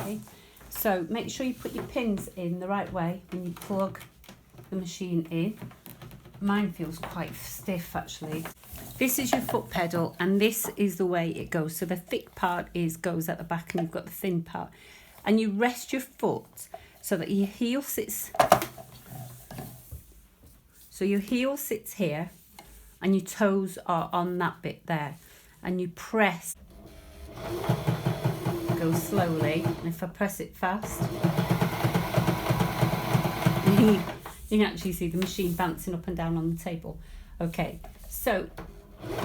Okay, so make sure you put your pins in the right way when you plug the machine in. Mine feels quite stiff actually. This is your foot pedal and this is the way it goes. So the thick part goes at the back and you've got the thin part. And you rest your foot so that your heel sits. So your heel sits here and your toes are on that bit there. And you press. Go slowly. And if I press it fast, you can actually see the machine bouncing up and down on the table. Okay, so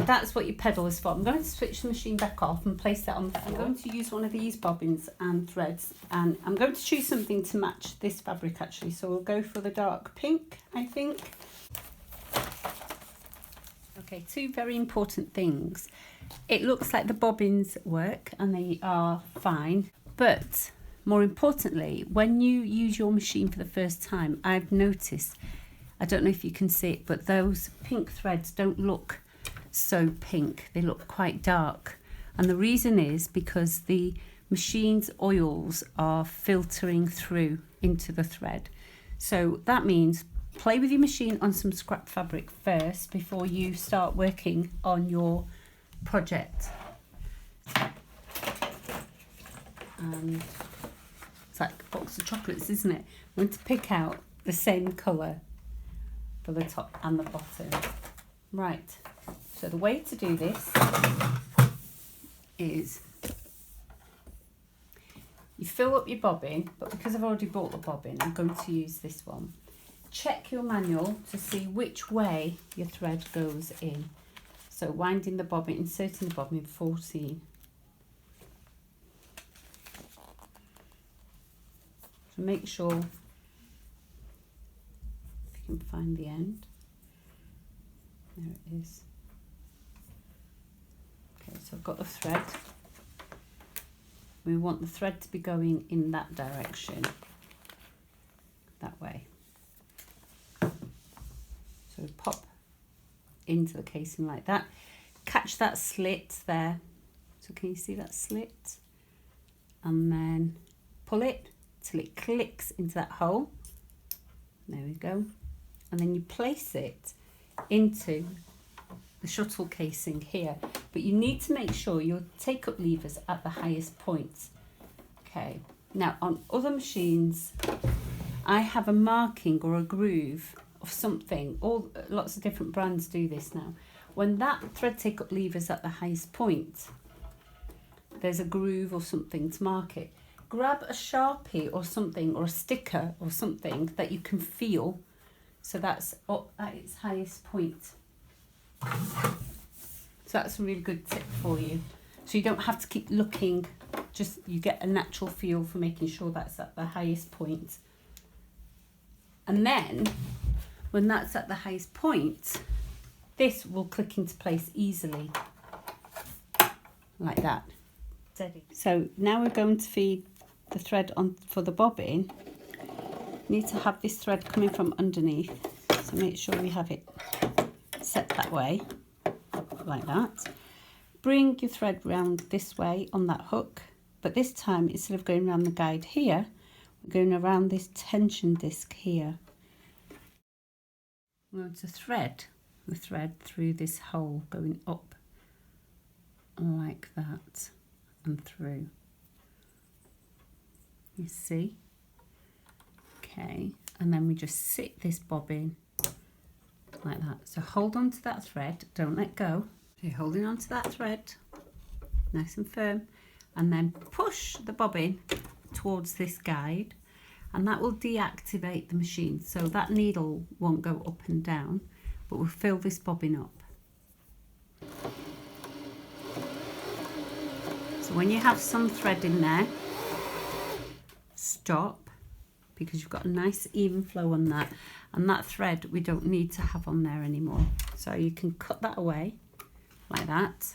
that's what your pedal is for. I'm going to switch the machine back off and place that on the floor. I'm going to use one of these bobbins and threads, and I'm going to choose something to match this fabric actually. So we'll go for the dark pink, I think. Okay, two very important things. It looks like the bobbins work and they are fine, but more importantly, when you use your machine for the first time, I've noticed, I don't know if you can see it, but those pink threads don't look so pink. They look quite dark. And the reason is because the machine's oils are filtering through into the thread. So that means play with your machine on some scrap fabric first before you start working on your project. And it's like a box of chocolates, isn't it? I'm going to pick out the same colour for the top and the bottom. Right, so the way to do this is you fill up your bobbin, but because I've already bought the bobbin, I'm going to use this one. Check your manual to see which way your thread goes in. So winding the bobbin, inserting the bobbin 14. So make sure, if you can find the end. There it is. Okay, so I've got the thread. We want the thread to be going in that direction, that way. So pop into the casing like that. Catch that slit there. So can you see that slit? And then pull it till it clicks into that hole. There we go. And then you place it into the shuttle casing here. But you need to make sure your take-up levers at the highest point. Okay. Now on other machines, I have a marking or a groove of something. Lots of different brands do this now. When that thread take-up lever is at the highest point, there's a groove or something to mark it. Grab a Sharpie or something, or a sticker or something that you can feel, so that's up at its highest point. So that's a really good tip for you. So you don't have to keep looking, just you get a natural feel for making sure that's at the highest point. And then when that's at the highest point, this will click into place easily, like that. Steady. So now we're going to feed the thread on for the bobbin. You need to have this thread coming from underneath, so make sure we have it set that way, like that. Bring your thread round this way on that hook, but this time instead of going around the guide here, we're going around this tension disc here. We're going to thread the thread through this hole, going up like that and through. You see? Okay, and then we just sit this bobbin like that. So hold on to that thread, don't let go. So you're holding on to that thread, nice and firm, and then push the bobbin towards this guide, and that will deactivate the machine. So that needle won't go up and down, but we'll fill this bobbin up. So when you have some thread in there, stop, because you've got a nice even flow on that, and that thread we don't need to have on there anymore. So you can cut that away like that,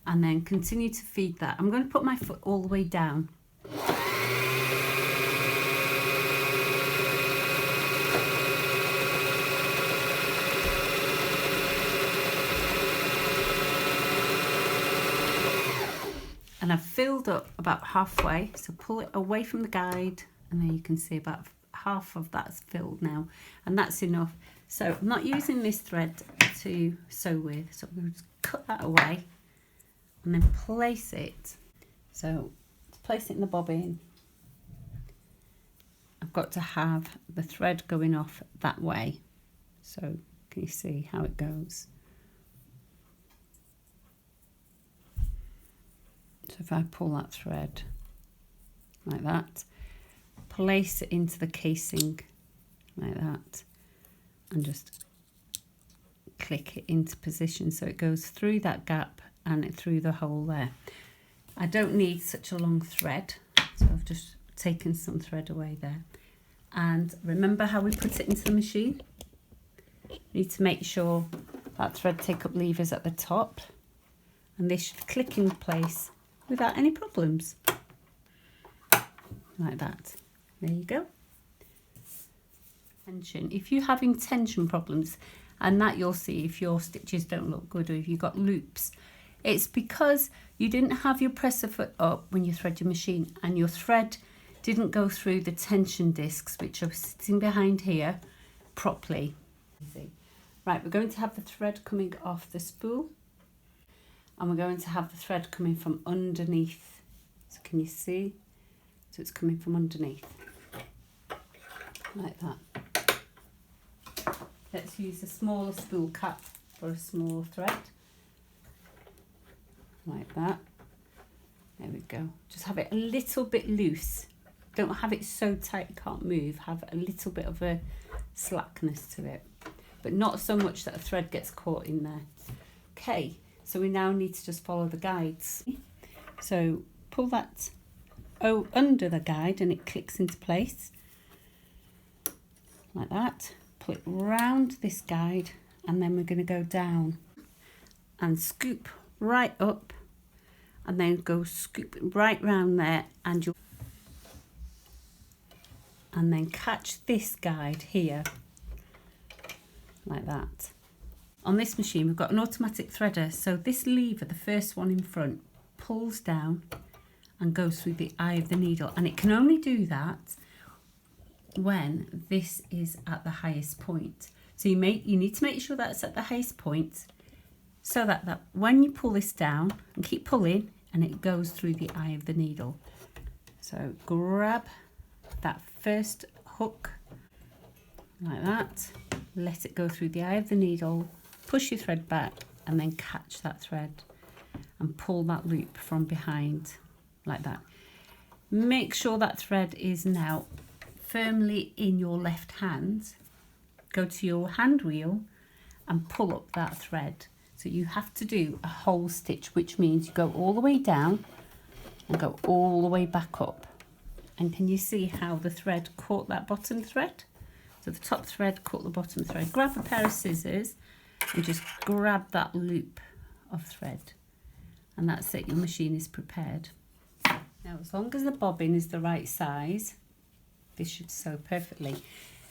and then continue to feed that. I'm going to put my foot all the way down. and I've filled up about halfway, so pull it away from the guide, and then you can see about half of that's filled now, and that's enough. So I'm not using this thread to sew with, so I'm going to just cut that away and then place it. So to place it in the bobbin, I've got to have the thread going off that way. So can you see how it goes? So if I pull that thread like that, place it into the casing like that, and just click it into position so it goes through that gap and through the hole there. I don't need such a long thread, so I've just taken some thread away there. And remember how we put it into the machine? You need to make sure that thread take-up lever is at the top, and this should click in place without any problems. Like that. There you go. Tension. If you're having tension problems, and that you'll see if your stitches don't look good or if you've got loops, it's because you didn't have your presser foot up when you thread your machine, and your thread didn't go through the tension discs, which are sitting behind here, properly. Right, we're going to have the thread coming off the spool, and we're going to have the thread coming from underneath. So can you see? So it's coming from underneath, like that. Let's use a smaller spool cap for a smaller thread, like that. There we go. Just have it a little bit loose. Don't have it so tight it can't move. Have a little bit of a slackness to it, but not so much that a thread gets caught in there. Okay, so we now need to just follow the guides. So pull that under the guide and it clicks into place, like that. Pull it round this guide, and then we're going to go down and scoop right up, and then go scoop right round there, and then catch this guide here, like that. On this machine we've got an automatic threader, so this lever, the first one in front, pulls down and goes through the eye of the needle, and it can only do that when this is at the highest point. So you need to make sure that's at the highest point, so that when you pull this down and keep pulling, and it goes through the eye of the needle. So grab that first hook like that, let it go through the eye of the needle, push your thread back, and then catch that thread and pull that loop from behind like that. Make sure that thread is now firmly in your left hand. Go to your hand wheel and pull up that thread. So you have to do a whole stitch, which means you go all the way down and go all the way back up. And can you see how the thread caught that bottom thread? So the top thread caught the bottom thread. Grab a pair of scissors and just grab that loop of thread, and that's it, your machine is prepared. Now, as long as the bobbin is the right size, this should sew perfectly.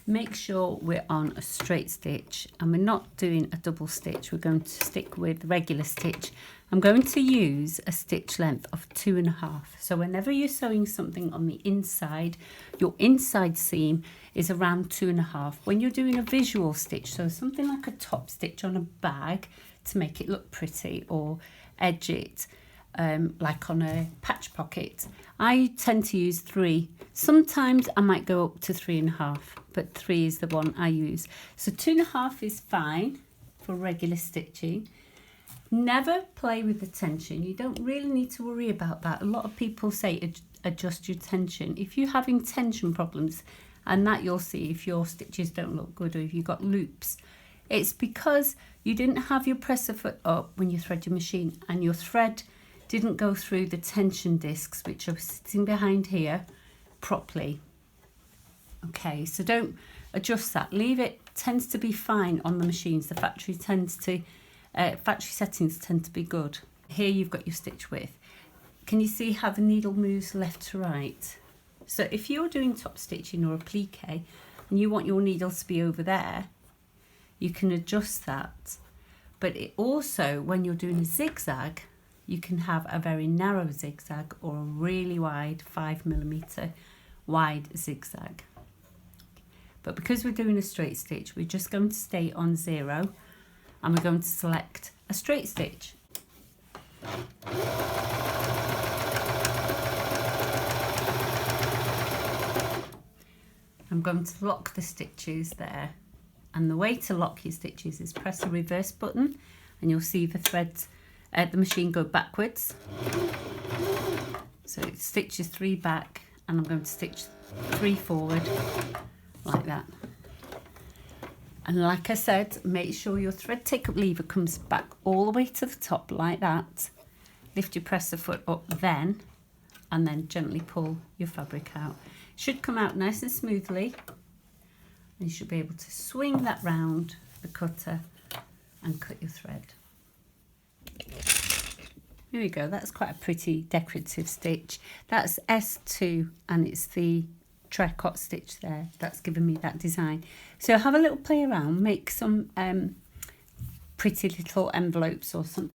Make sure we're on a straight stitch, and we're not doing a double stitch. We're going to stick with regular stitch. I'm going to use a stitch length of 2.5. So whenever you're sewing something on the inside, your inside seam is around 2.5. When you're doing a visual stitch, so something like a top stitch on a bag to make it look pretty, or edge it like on a patch pocket, I tend to use 3. Sometimes I might go up to 3.5, but 3 is the one I use. So 2.5 is fine for regular stitching. Never play with the tension. You don't really need to worry about that. A lot of people say adjust your tension. If you're having tension problems, and that you'll see if your stitches don't look good or if you've got loops, it's because you didn't have your presser foot up when you thread your machine, and your thread didn't go through the tension discs, which are sitting behind here, properly. Okay, so don't adjust that. Leave it. Tends to be fine on the machines. The factory settings tend to be good. Here you've got your stitch width. Can you see how the needle moves left to right? So if you're doing top stitching or a plique and you want your needle to be over there, you can adjust that. But it also, when you're doing a zigzag, you can have a very narrow zigzag or a really wide 5mm wide zigzag. But because we're doing a straight stitch, we're just going to stay on 0 and we're going to select a straight stitch. I'm going to lock the stitches there, and the way to lock your stitches is press the reverse button and you'll see the threads at the machine go backwards. So it stitches 3 back and I'm going to stitch 3 forward like that. And like I said, make sure your thread take up lever comes back all the way to the top like that. Lift your presser foot up then, and then gently pull your fabric out. It should come out nice and smoothly, and you should be able to swing that round the cutter and cut your thread. Here we go, that's quite a pretty decorative stitch. That's S2 and it's the tricot stitch there that's given me that design. So have a little play around, make some pretty little envelopes or something.